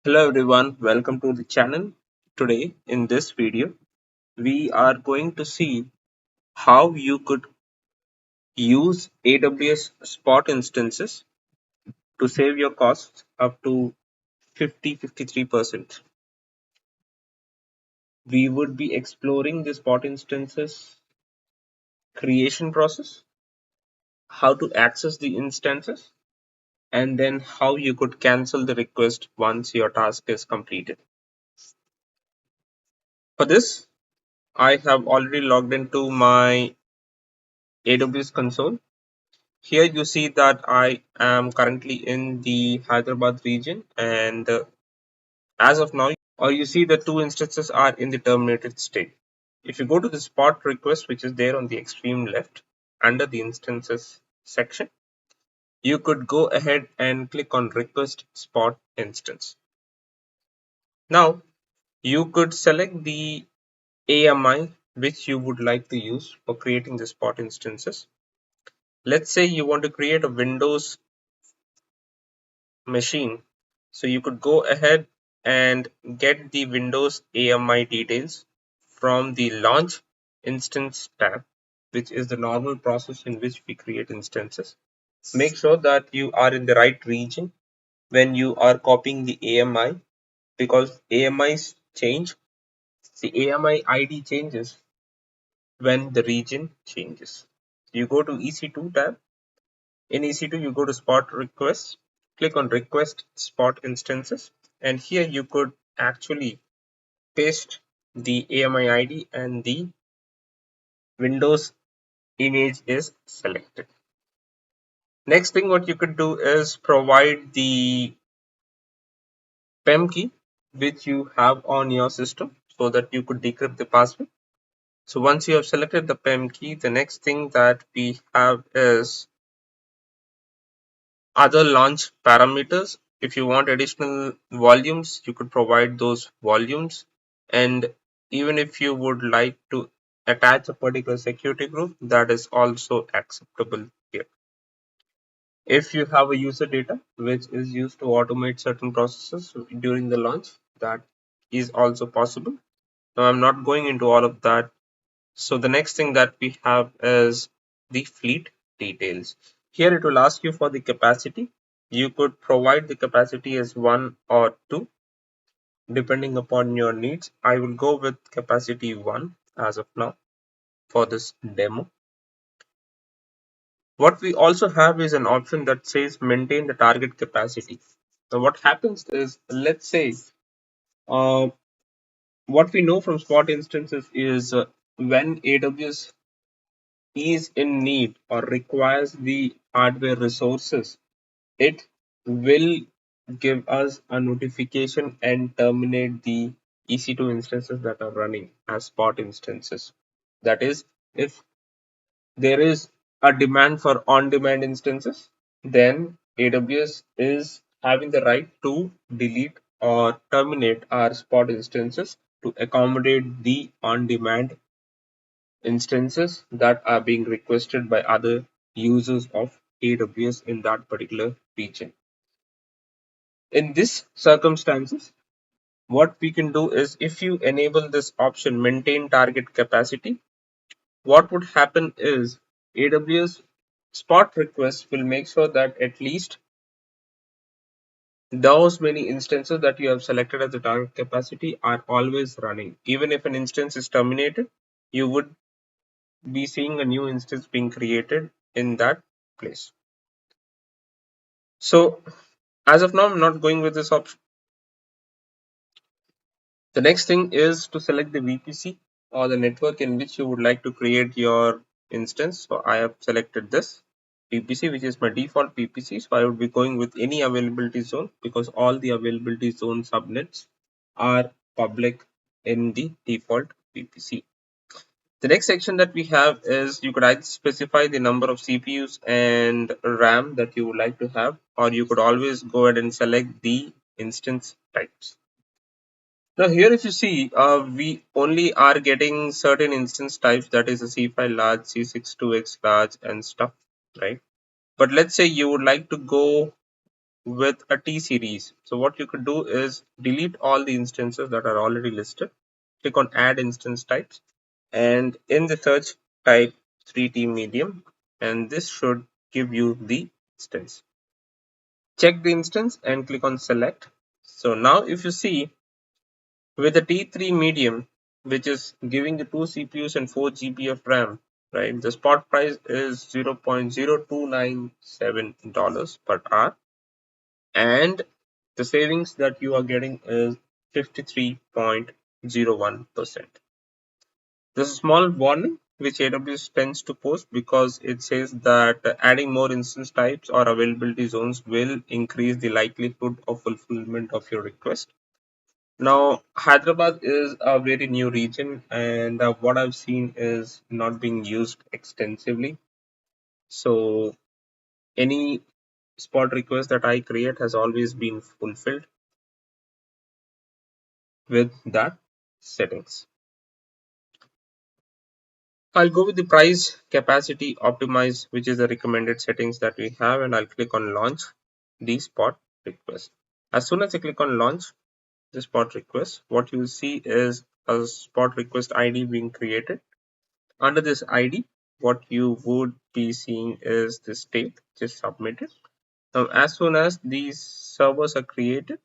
Hello everyone, welcome to the channel. Today in this video, we are going to see how you could use AWS Spot instances to save your costs up to 53%. We would be exploring the Spot instances creation process, how to access the instances, and then how you could cancel the request once your task is completed. For this, I have already logged into my AWS console. Here you see that I am currently in the Hyderabad region, and as of now, or you see the two instances are in the terminated state. If you go to the spot request, which is there on the extreme left under the instances section, you could go ahead and click on request spot instance. Now you could select the AMI which you would like to use for creating the spot instances. Let's say you want to create a Windows machine. So you could go ahead and get the Windows AMI details from the launch instance tab, which is the normal process in which we create instances. Make sure that you are in the right region when you are copying the AMI, because AMIs change. The AMI ID changes when the region changes. You go to EC2 tab. In EC2, you go to spot requests, click on request spot instances, and here you could actually paste the AMI ID and the Windows image is selected. Next thing what you could do is provide the PEM key which you have on your system so that you could decrypt the password. So once you have selected the PEM key, the next thing that we have is other launch parameters. If you want additional volumes, you could provide those volumes, and even if you would like to attach a particular security group, that is also acceptable here. If you have a user data which is used to automate certain processes during the launch, that is also possible. Now I'm not going into all of that. So the next thing that we have is the fleet details. Here it will ask you for the capacity. You could provide the capacity as 1 or 2 depending upon your needs. I will go with capacity 1 as of now for this demo. What we also have is an option that says maintain the target capacity. Now what happens is, let's say uh, what we know from spot instances is when AWS is in need or requires the hardware resources, it will give us a notification and terminate the EC2 instances that are running as spot instances. That is, if there is a demand for on-demand instances, then AWS is having the right to delete or terminate our spot instances to accommodate the on-demand instances that are being requested by other users of AWS in that particular region. In this circumstances, what we can do is, if you enable this option maintain target capacity, what would happen is AWS spot requests will make sure that at least those many instances that you have selected as the target capacity are always running. Even if an instance is terminated, you would be seeing a new instance being created in that place. So as of now, I'm not going with this option. The next thing is to select the VPC or the network in which you would like to create your instance. So I have selected this VPC, which is my default VPC. So I would be going with any availability zone because all the availability zone subnets are public in the default VPC. The next section that we have is you could either specify the number of CPUs and RAM that you would like to have, or you could always go ahead and select the instance types. Now here if you see, we only are getting certain instance types, that is a C5 large, C6 2x large and stuff, right? But let's say you would like to go with a T series. So what you could do is delete all the instances that are already listed. Click on add instance types, and in the search type 3T medium, and this should give you the instance. Check the instance and click on select. So now if you see, with the T3 medium, which is giving you 2 CPUs and 4 GB of RAM, right? The spot price is $0.0297 per hour, and the savings that you are getting is 53.01%. There's a small warning which AWS tends to post because it says that adding more instance types or availability zones will increase the likelihood of fulfillment of your request. Now, Hyderabad is a very new region, and what I've seen is not being used extensively. So, any spot request that I create has always been fulfilled with that settings. I'll go with the price capacity optimize, which is the recommended settings that we have, and I'll click on launch the spot request. As soon as I click on launch the spot request, what you'll see is a spot request ID being created. Under this ID, what you would be seeing is the state just submitted. Now, as soon as these servers are created,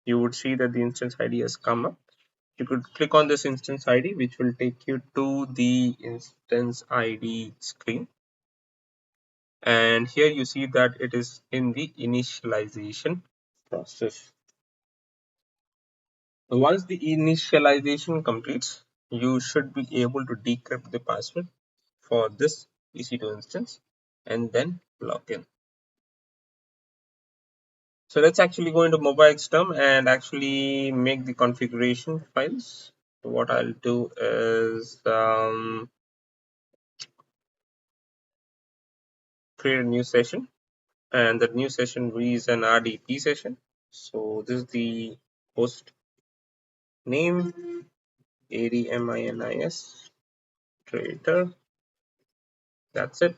you would see that the instance ID has come up. You could click on this instance ID, which will take you to the instance ID screen. And here you see that it is in the initialization process. Once the initialization completes, you should be able to decrypt the password for this EC2 instance and then log in. So let's actually go into mobile XTerm and actually make the configuration files. So what I'll do is create a new session, and the new session is an RDP session. So this is the host name, ADMINIS trader. That's it.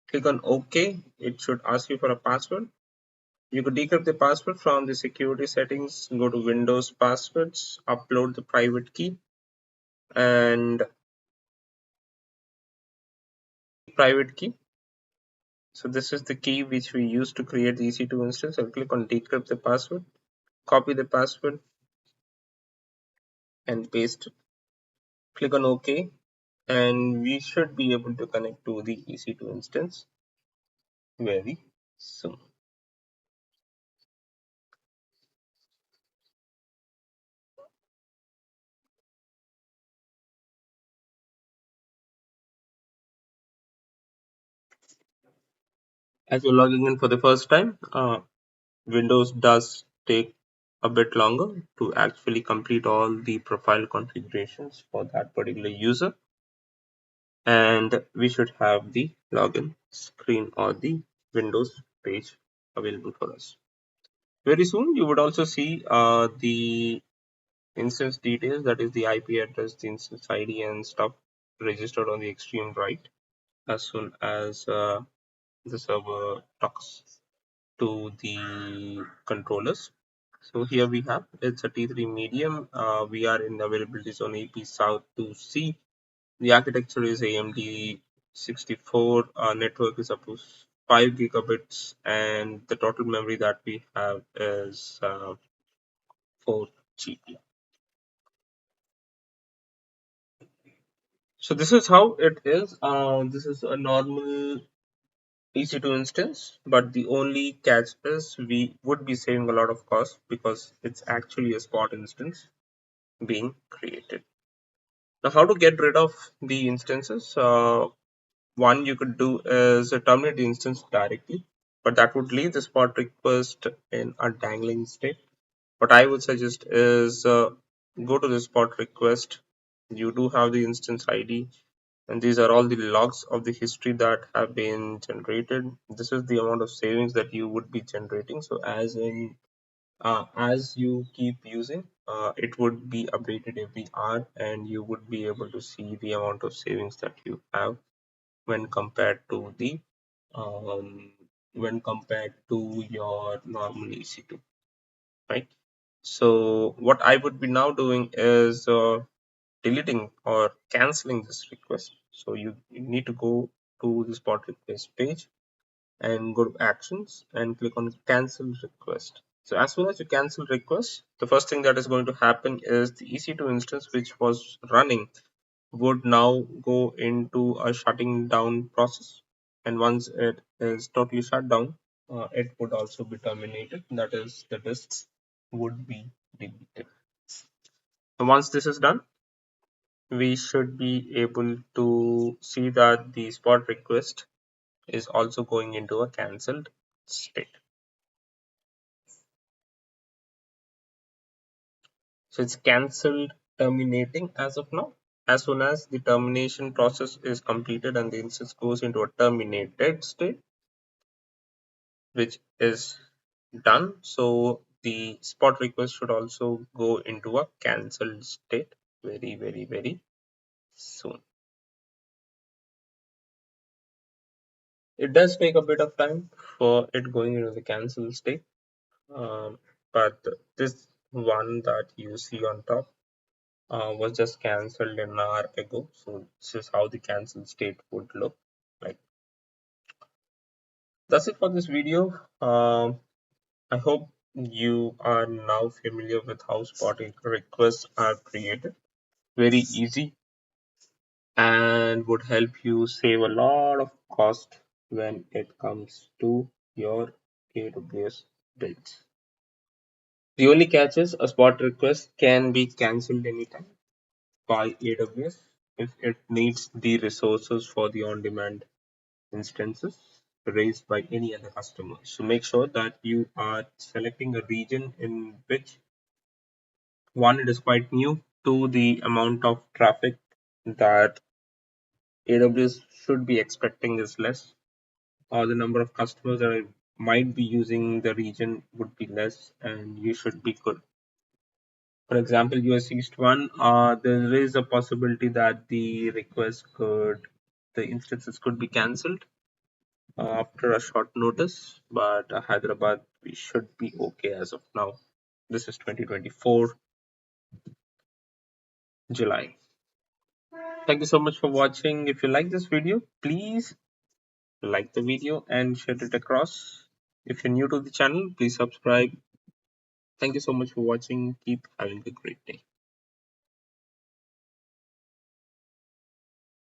Click on OK. It should ask you for a password. You could decrypt the password from the security settings, go to Windows passwords, upload the private key, and private key. So this is the key which we use to create the EC2 instance. I'll click on decrypt the password, copy the password, and paste it. Click on OK, and we should be able to connect to the EC2 instance very soon. As you're logging in for the first time, Windows does take a bit longer to actually complete all the profile configurations for that particular user, and we should have the login screen or the Windows page available for us. Very soon you would also see the instance details, that is the IP address, the instance ID and stuff registered on the extreme right as soon as the server talks to the controllers. So here we have, it's a T3 medium. We are in the availability zone AP South to C. The architecture is AMD 64. Network is up to 5 gigabits, and the total memory that we have is 4 GB. So this is how it is. This is a normal EC2 instance, but the only catch is we would be saving a lot of cost because it's actually a spot instance being created. Now, how to get rid of the instances? One you could do is terminate the instance directly, but that would leave the spot request in a dangling state. What I would suggest is go to the spot request. You do have the instance ID, and these are all the logs of the history that have been generated. This is the amount of savings that you would be generating. So as you keep using, it would be updated every hour, and you would be able to see the amount of savings that you have when compared to the um, when compared to your normal EC2, right? So what I would be now doing is deleting or canceling this request. So you need to go to the spot request page and go to actions and click on cancel request. So as soon as you cancel request, the first thing that is going to happen is the EC2 instance which was running would now go into a shutting down process, and once it is totally shut down, it would also be terminated. That is, the disks would be deleted. And once this is done, we should be able to see that the spot request is also going into a cancelled state. So it's cancelled terminating as of now. As soon as the termination process is completed and the instance goes into a terminated state, which is done, so the spot request should also go into a cancelled state very soon. It does take a bit of time for it going into the cancel state, um, but this one that you see on top was just cancelled an hour ago. So this is how the cancel state would look like. That's it for this video. I hope you are now familiar with how spot requests are created. Very easy and would help you save a lot of cost when it comes to your AWS builds. The only catch is a spot request can be cancelled anytime by AWS if it needs the resources for the on-demand instances raised by any other customer. So make sure that you are selecting a region in which one, it is quite new, two, the amount of traffic that AWS should be expecting is less, or the number of customers that might be using the region would be less, and you should be good. For example, US East 1, there is a possibility that the instances could be cancelled after a short notice, but Hyderabad, we should be okay as of now. This is 2024 July. Thank you so much for watching. If you like this video, please like the video and share it across. If you're new to the channel, please subscribe. Thank you so much for watching. Keep having a great day.